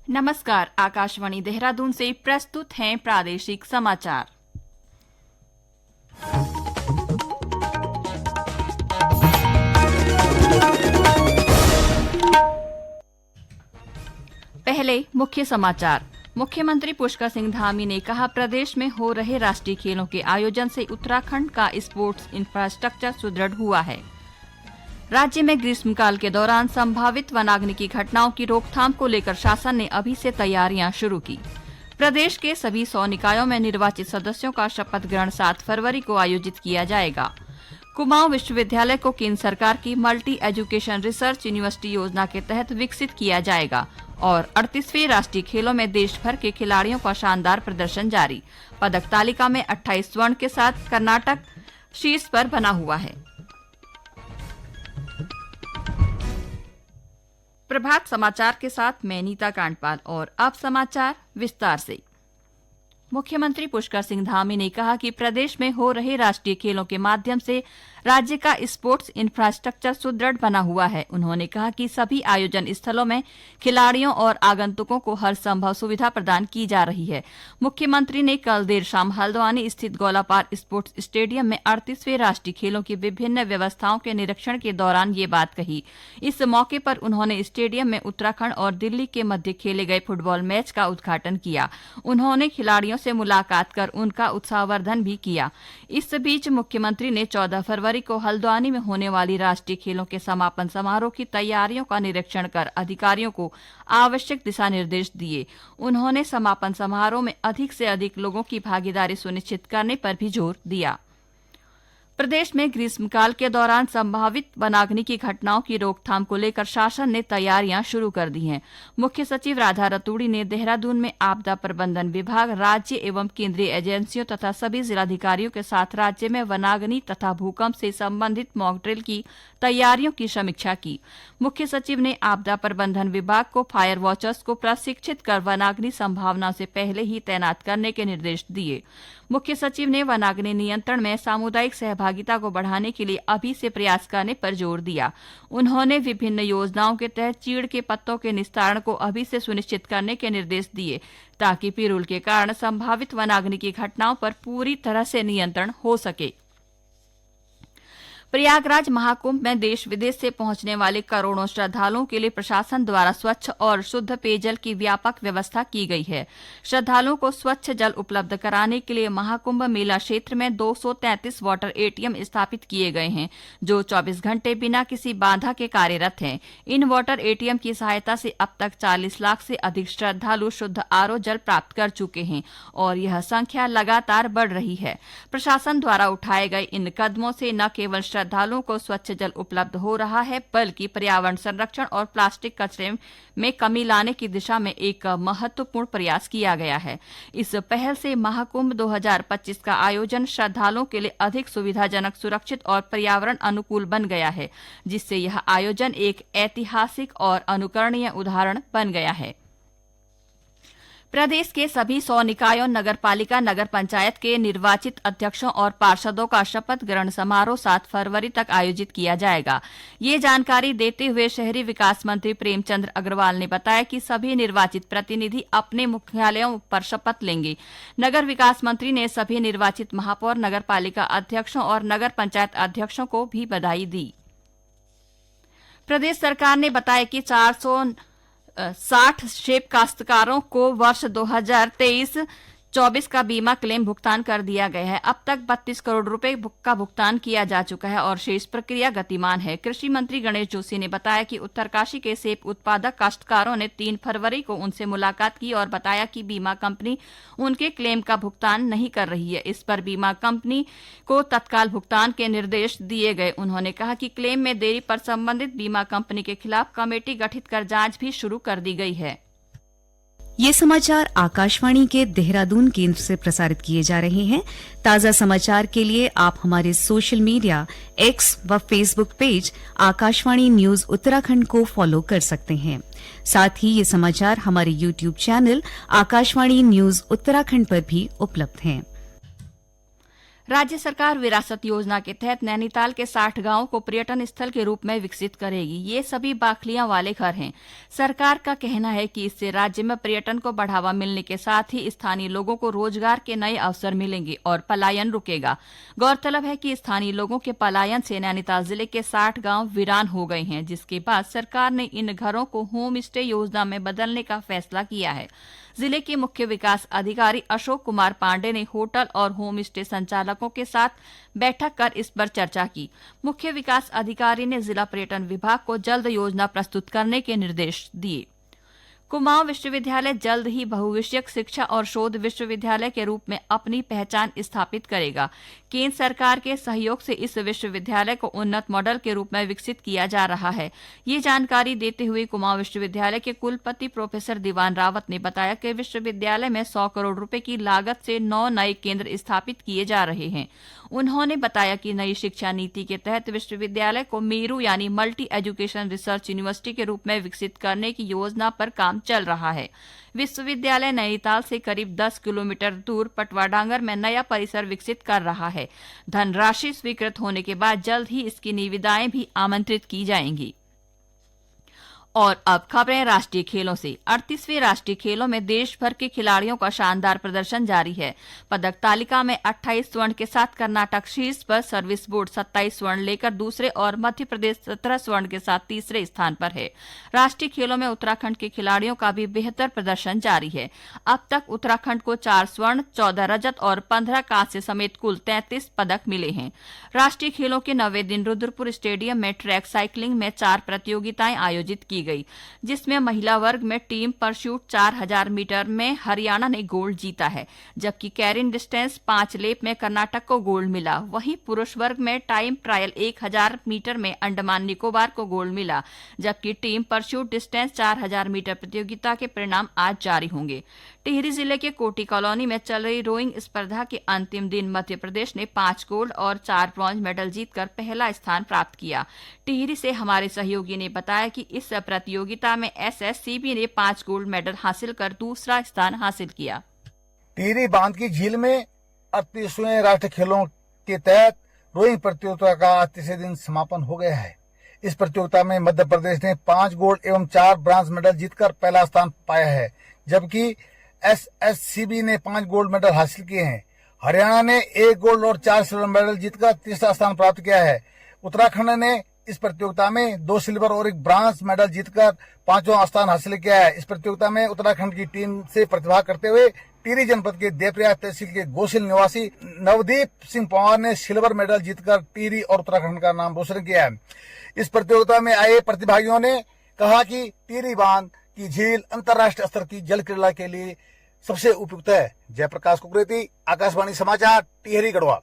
नमस्कार, आकाशवाणी देहरादून से प्रस्तुत हैं प्रादेशिक समाचार। पहले मुख्य समाचार। मुख्यमंत्री पुष्कर सिंह धामी ने कहा, प्रदेश में हो रहे राष्ट्रीय खेलों के आयोजन से उत्तराखंड का स्पोर्ट्स इंफ्रास्ट्रक्चर सुदृढ़ हुआ है। राज्य में ग्रीष्मकाल के दौरान संभावित वनाग्नि की घटनाओं की रोकथाम को लेकर शासन ने अभी से तैयारियां शुरू की। प्रदेश के सभी 100 निकायों में निर्वाचित सदस्यों का शपथ ग्रहण 7 फरवरी को आयोजित किया जाएगा। कुमाऊं विश्वविद्यालय को केंद्र सरकार की मल्टी एजुकेशन रिसर्च यूनिवर्सिटी योजना के तहत विकसित किया जाएगा और 38वें राष्ट्रीय खेलों में देश भर के खिलाड़ियों का शानदार प्रदर्शन जारी। पदक तालिका में 28 स्वर्ण के साथ कर्नाटक शीर्ष पर बना हुआ है। प्रभात समाचार के साथ मैं नीता कांडपाल और अब समाचार विस्तार से। मुख्यमंत्री पुष्कर सिंह धामी ने कहा कि प्रदेश में हो रहे राष्ट्रीय खेलों के माध्यम से राज्य का स्पोर्ट्स इंफ्रास्ट्रक्चर सुदृढ़ बना हुआ है। उन्होंने कहा कि सभी आयोजन स्थलों में खिलाड़ियों और आगंतुकों को हर संभव सुविधा प्रदान की जा रही है। मुख्यमंत्री ने कल देर शाम हल्द्वानी स्थित गोलापार स्पोर्ट्स स्टेडियम में 38वें राष्ट्रीय खेलों की विभिन्न व्यवस्थाओं के निरीक्षण के दौरान ये बात कही। इस मौके पर उन्होंने स्टेडियम में उत्तराखंड और दिल्ली के मध्य खेले गए फुटबॉल मैच का उद्घाटन किया। उन्होंने खिलाड़ियों से मुलाकात कर उनका उत्साहवर्धन भी किया। इस बीच मुख्यमंत्री ने 14 फरवरी को हल्द्वानी में होने वाली राष्ट्रीय खेलों के समापन समारोह की तैयारियों का निरीक्षण कर अधिकारियों को आवश्यक दिशा निर्देश दिए। उन्होंने समापन समारोह में अधिक से अधिक लोगों की भागीदारी सुनिश्चित करने पर भी जोर दिया। प्रदेश में ग्रीष्मकाल के दौरान संभावित वनाग्नि की घटनाओं की रोकथाम को लेकर शासन ने तैयारियां शुरू कर दी हैं। मुख्य सचिव राधा रतूड़ी ने देहरादून में आपदा प्रबंधन विभाग, राज्य एवं केंद्रीय एजेंसियों तथा सभी जिलाधिकारियों के साथ राज्य में वनाग्नि तथा भूकंप से संबंधित मॉक ड्रिल की तैयारियों की समीक्षा की। मुख्य सचिव ने आपदा प्रबंधन विभाग को फायर वॉचर्स को प्रशिक्षित कर वनाग्नि संभावना से पहले ही तैनात करने के निर्देश दिए। मुख्य सचिव ने वनाग्नि नियंत्रण में सामुदायिक सहभागिता को बढ़ाने के लिए अभी से प्रयास करने पर जोर दिया। उन्होंने विभिन्न योजनाओं के तहत चीड़ के पत्तों के निस्तारण को अभी से सुनिश्चित करने के निर्देश दिए ताकि पिरूल के कारण संभावित वनाग्नि की घटनाओं पर पूरी तरह से नियंत्रण हो सके। प्रयागराज महाकुंभ में देश विदेश से पहुंचने वाले करोड़ों श्रद्धालुओं के लिए प्रशासन द्वारा स्वच्छ और शुद्ध पेयजल की व्यापक व्यवस्था की गई है। श्रद्धालुओं को स्वच्छ जल उपलब्ध कराने के लिए महाकुंभ मेला क्षेत्र में 233 वाटर एटीएम स्थापित किए गए हैं, जो 24 घंटे बिना किसी बाधा के कार्यरत हैं। इन वाटर एटीएम की सहायता से अब तक 40 लाख से अधिक श्रद्धालु शुद्ध आरओ जल प्राप्त कर चुके हैं और यह संख्या लगातार बढ़ रही है। प्रशासन द्वारा उठाए गए इन कदमों से न केवल श्रद्धालुओं को स्वच्छ जल उपलब्ध हो रहा है, बल्कि पर्यावरण संरक्षण और प्लास्टिक कचरे में कमी लाने की दिशा में एक महत्वपूर्ण प्रयास किया गया है। इस पहल से महाकुंभ 2025 का आयोजन श्रद्धालुओं के लिए अधिक सुविधाजनक, सुरक्षित और पर्यावरण अनुकूल बन गया है, जिससे यह आयोजन एक ऐतिहासिक और अनुकरणीय उदाहरण बन गया है। प्रदेश के सभी 100 निकायों, नगरपालिका, नगर पंचायत के निर्वाचित अध्यक्षों और पार्षदों का शपथ ग्रहण समारोह 7 फरवरी तक आयोजित किया जाएगा। ये जानकारी देते हुए शहरी विकास मंत्री प्रेमचंद अग्रवाल ने बताया कि सभी निर्वाचित प्रतिनिधि अपने मुख्यालयों पर शपथ लेंगे। नगर विकास मंत्री ने सभी निर्वाचित महापौर, नगरपालिका अध्यक्षों और नगर पंचायत अध्यक्षों को भी बधाई दी। प्रदेश सरकार ने बताया कि 460 सेब काश्तकारों को वर्ष 2023-24 का बीमा क्लेम भुगतान कर दिया गया है। अब तक 32 करोड़ रुपए का भुगतान किया जा चुका है और शेष प्रक्रिया गतिमान है। कृषि मंत्री गणेश जोशी ने बताया कि उत्तरकाशी के सेब उत्पादक काश्तकारों ने 3 फरवरी को उनसे मुलाकात की और बताया कि बीमा कंपनी उनके क्लेम का भुगतान नहीं कर रही है। इस पर बीमा कंपनी को तत्काल भुगतान के निर्देश दिए गए। उन्होंने कहा कि क्लेम में देरी पर संबंधित बीमा कंपनी के खिलाफ कमेटी गठित कर जांच भी शुरू कर दी गई है। ये समाचार आकाशवाणी के देहरादून केंद्र से प्रसारित किए जा रहे हैं। ताजा समाचार के लिए आप हमारे सोशल मीडिया एक्स व Facebook page Akashvani news Uttarakhand को फॉलो कर सकते हैं। साथ ही ये समाचार हमारे YouTube channel Akashvani news Uttarakhand पर भी उपलब्ध हैं। राज्य सरकार विरासत योजना के तहत नैनीताल के 60 गांवों को पर्यटन स्थल के रूप में विकसित करेगी। ये सभी बाखलियां वाले घर हैं। सरकार का कहना है कि इससे राज्य में पर्यटन को बढ़ावा मिलने के साथ ही स्थानीय लोगों को रोजगार के नए अवसर मिलेंगे और पलायन रुकेगा। गौरतलब है कि स्थानीय लोगों के पलायन से नैनीताल जिले के 60 गांव वीरान हो गए हैं, जिसके बाद सरकार ने इन घरों को होम स्टे योजना में बदलने का फैसला किया है। जिले के मुख्य विकास अधिकारी अशोक कुमार पांडे ने होटल और होम स्टे संचालकों के साथ बैठक कर इस पर चर्चा की। मुख्य विकास अधिकारी ने जिला पर्यटन विभाग को जल्द योजना प्रस्तुत करने के निर्देश दिए। कुमाऊं विश्वविद्यालय जल्द ही बहुविषयक शिक्षा और शोध विश्वविद्यालय के रूप में अपनी पहचान स्थापित करेगा। केंद्र सरकार के सहयोग से इस विश्वविद्यालय को उन्नत मॉडल के रूप में विकसित किया जा रहा है। ये जानकारी देते हुए कुमाऊं विश्वविद्यालय के कुलपति प्रोफेसर दीवान रावत ने बताया कि विश्वविद्यालय में 100 करोड़ रुपए की लागत से 9 नए केंद्र स्थापित किए जा रहे हैं। उन्होंने बताया कि नई शिक्षा नीति के तहत विश्वविद्यालय को मेरू यानी मल्टी एजुकेशन रिसर्च यूनिवर्सिटी के रूप में विकसित करने की योजना पर काम चल रहा है। विश्वविद्यालय नैनीताल से करीब 10 किलोमीटर दूर पटवाडांगर में नया परिसर विकसित कर रहा है। धनराशि स्वीकृत होने के बाद जल्द ही इसकी निविदाएं भी आमंत्रित की जाएंगी। और अब खबरें राष्ट्रीय खेलों से। 38वें राष्ट्रीय खेलों में देश भर के खिलाड़ियों का शानदार प्रदर्शन जारी है। पदक तालिका में 28 स्वर्ण के साथ कर्नाटक शीर्ष पर, सर्विस बोर्ड 27 स्वर्ण लेकर दूसरे और मध्य प्रदेश 17 स्वर्ण के साथ तीसरे स्थान पर है। राष्ट्रीय खेलों में उत्तराखंड के खिलाड़ियों का भी बेहतर प्रदर्शन जारी है। अब तक उत्तराखंड को 4 स्वर्ण, 14 रजत और 15 कांस्य समेत कुल 33 पदक मिले हैं। राष्ट्रीय खेलों के 9वें दिन रुद्रपुर स्टेडियम में ट्रैक साइकिलिंग में 4 प्रतियोगिताएं आयोजित की गई, जिसमें महिला वर्ग में टीम परशूट 4000 मीटर में हरियाणा ने गोल्ड जीता है, जबकि कैरिन डिस्टेंस 5 लेप में कर्नाटक को गोल्ड मिला। वहीं पुरुष वर्ग में टाइम ट्रायल 1000 मीटर में अंडमान निकोबार को गोल्ड मिला, जबकि टीम परशूट डिस्टेंस 4000 मीटर प्रतियोगिता के परिणाम आज जारी होंगे। टिहरी जिले के कोटी कॉलोनी में चल रही रोइंग स्पर्धा के अंतिम दिन मध्य प्रदेश ने 5 गोल्ड और 4 ब्रॉन्ज मेडल जीतकर पहला स्थान प्राप्त किया। टिहरी से हमारे सहयोगी ने बताया कि इस प्रतियोगिता में एसएससीबी ने 5 गोल्ड मेडल हासिल कर दूसरा स्थान हासिल किया। टिहरी बांध की झील में 38वें राष्ट्रीय खेलों के तहत रोइंग प्रतियोगिता का तीसरे दिन समापन हो गया है। इस प्रतियोगिता में मध्य प्रदेश ने 5 गोल्ड एवं 4 ब्रॉन्ज मेडल जीतकर पहला स्थान पाया है, जबकि एसएससीबी ने 5 गोल्ड मेडल हासिल किए हैं। हरियाणा ने 1 गोल्ड और 4 सिल्वर मेडल जीतकर तीसरा स्थान प्राप्त किया है। उत्तराखंड ने इस प्रतियोगिता में 2 सिल्वर और 1 ब्रॉन्ज मेडल जीतकर 5वां स्थान हासिल किया है। इस प्रतियोगिता में उत्तराखंड की टीम से प्रतिभाग करते हुए टिहरी जनपद के देवप्रयाग तहसील के गोसिल निवासी नवदीप सिंह पवार ने सिल्वर मेडल जीतकर टिहरी और उत्तराखंड का नाम रोशन किया है। इस प्रतियोगिता में आए प्रतिभागियों ने कहा कि टिहरी बांध की झील अंतर्राष्ट्रीय स्तर की जल क्रीड़ा के लिए सबसे उपयुक्त है। जयप्रकाश कुकरेती, आकाशवाणी समाचार, टिहरी गढ़वाल।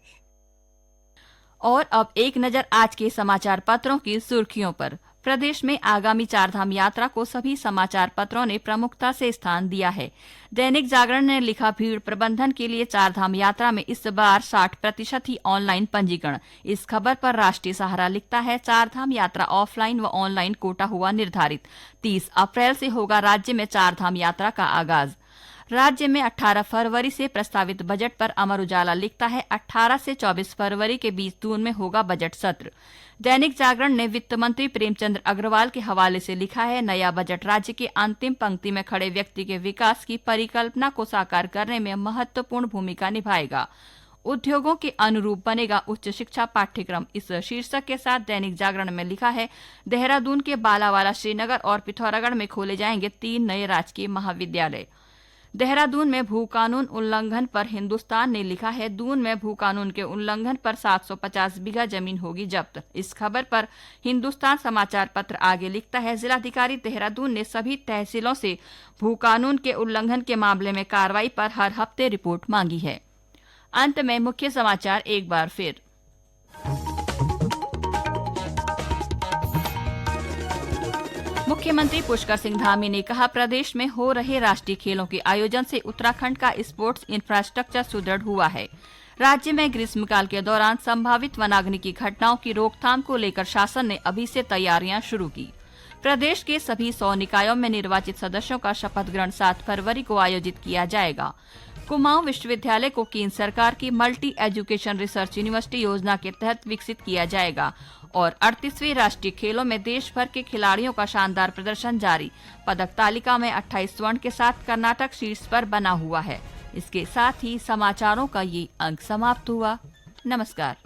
और अब एक नजर आज के समाचार पत्रों की सुर्खियों पर। प्रदेश में आगामी चारधाम यात्रा को सभी समाचार पत्रों ने प्रमुखता से स्थान दिया है। दैनिक जागरण ने लिखा, भीड़ प्रबंधन के लिए चारधाम यात्रा में इस बार 60% ही ऑनलाइन पंजीकरण। इस खबर पर राष्ट्रीय सहारा लिखता है, चारधाम यात्रा ऑफलाइन व ऑनलाइन कोटा हुआ निर्धारित। 30 अप्रैल से होगा राज्य में चारधाम यात्रा का आगाज। राज्य में 18 फरवरी से प्रस्तावित बजट पर अमर उजाला लिखता है, 18 से 24 फरवरी के बीच जून में होगा बजट सत्र। दैनिक जागरण ने वित्त मंत्री प्रेमचंद्र अग्रवाल के हवाले से लिखा है, नया बजट राज्य के अंतिम पंक्ति में खड़े व्यक्ति के विकास की परिकल्पना को साकार करने में महत्वपूर्ण भूमिका निभाएगा। उद्योगों के अनुरूप बनेगा उच्च शिक्षा पाठ्यक्रम। इस शीर्षक के साथ दैनिक जागरण में लिखा है, देहरादून के बालावाला, श्रीनगर और पिथौरागढ़ में खोले जाएंगे 3 नए राजकीय महाविद्यालय। देहरादून में भू कानून उल्लंघन पर हिंदुस्तान ने लिखा है, दून में भू कानून के उल्लंघन पर 750 बीघा जमीन होगी जब्त। इस खबर पर हिंदुस्तान समाचार पत्र आगे लिखता है, जिलाधिकारी देहरादून ने सभी तहसीलों से भू कानून के उल्लंघन के मामले में कार्रवाई पर हर हफ्ते रिपोर्ट मांगी है। अंत में मुख्य समाचार एक बार फिर। मुख्यमंत्री पुष्कर सिंह धामी ने कहा, प्रदेश में हो रहे राष्ट्रीय खेलों के आयोजन से उत्तराखंड का स्पोर्ट्स इंफ्रास्ट्रक्चर सुदृढ़ हुआ है। राज्य में ग्रीष्मकाल के दौरान संभावित वनाग्नि की घटनाओं की रोकथाम को लेकर शासन ने अभी से तैयारियां शुरू की। प्रदेश के सभी 100 निकायों में निर्वाचित सदस्यों का शपथ ग्रहण 7 फरवरी को आयोजित किया जाएगा। कुमाऊं विश्वविद्यालय को केंद्र सरकार की मल्टी एजुकेशन रिसर्च यूनिवर्सिटी योजना के तहत विकसित किया जाएगा। और 38वें राष्ट्रीय खेलों में देश भर के खिलाड़ियों का शानदार प्रदर्शन जारी। पदक तालिका में 28 स्वर्ण के साथ कर्नाटक शीर्ष पर बना हुआ है। इसके साथ ही समाचारों का ये अंक समाप्त हुआ। नमस्कार।